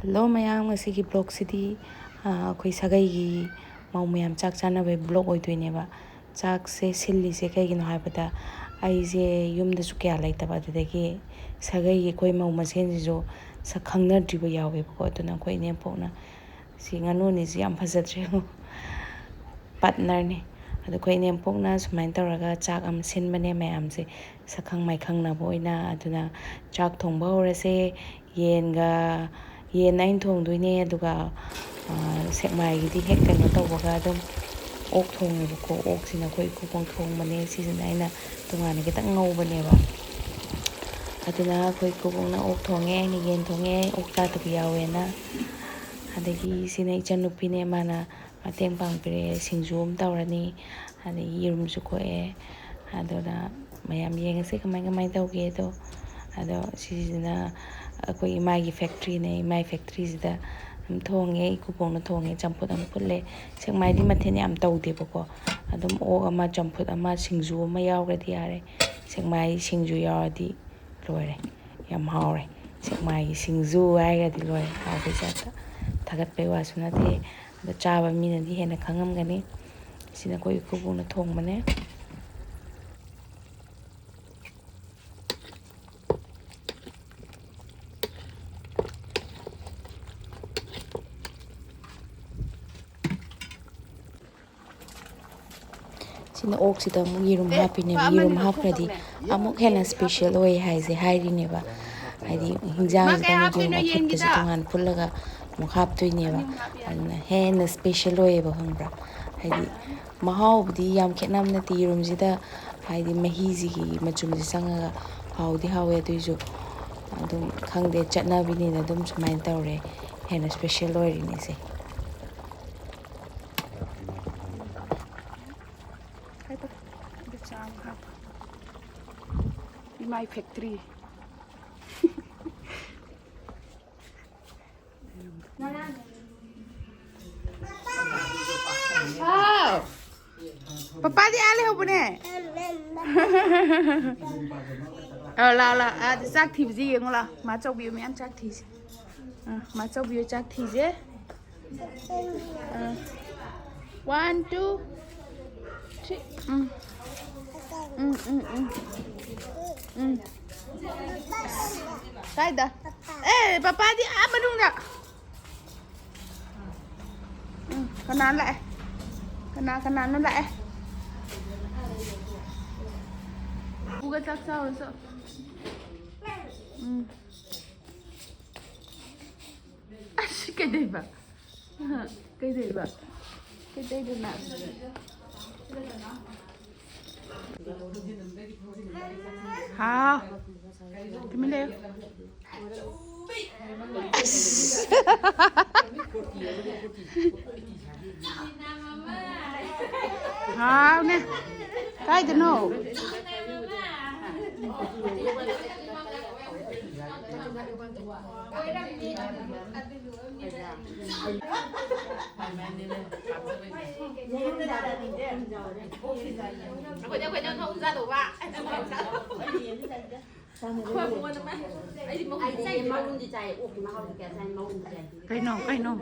Hello mayam ngasi blog city akhoi sageigi mau mayam chak chana be blog oidoineba chak se silli se kaigino haibada aise yumda su kya laitaba adagi sageigi khoi mau masen jijo sakhangna driba yawe ko aduna khoi ne pokna si nganu ni si am phajatre partner ne adu khoi ne pokna sumain tawraga chak am sinbane mayam se sakhang mai khangna boina aduna chak thongba horase yenga yen ain thongdoine aduga sekmaigidi hek kano tawbaga adum ok thongebako ok sina khoi kupong thongbane sisina aina tongana kitang ngawbaneba aduna khoi kupongna ok thonge aina yen thonge ok chatabi yawena adagi sina ichanupine mana mateng pangpire singju am tawrani adagi yirumsu koe aduna mayam yengase kamai tawge do ado sisina akoi imai factory ne imai factory sida thonge kupongna thonge champut am pulle sekmai di mathene am tawde bako adum o ama champut ama singju ama yawradi yare sekmai singju yawadi loire yam hawre sekmai singju aigadi loire hawbe jata thagat pe wasuna the ado chaba mina di hena khangam gani sina koi kupongna thongbane sina ok sida mu yirum hapine yirum hapradi amuk hena special oi haise hairi neba haidi hingjang sida mu yirum hapte se tungan pullaga mu haptoi neba aduna hena special oi ba hangbra haidi mahau budi yam khetnam na ti yirum sida haidi mahi ji machum ji sangaga haudi hawe tuijo adum khangde chatna bini na dum sumain tawre hena special oi rini se My factory. Wow. Papa di ale ho bune. La à chắc thịt gì không là má châu biểu mẹ ăn chắc thịt. Má châu biểu chắc thịt chứ. 1, 2, 3 Đây đó. Ê, papa đi ăn mà đúng không? Kanan lại. Kanan nó lại. Buka chắc sao rồi sợ. Cái đây bà. Cái đây bà. Cái đây được nào. Hả? Cái mình đây. Hả nè. Cái gì nó? Kwenye không ra đủ bạn. Cái nọ.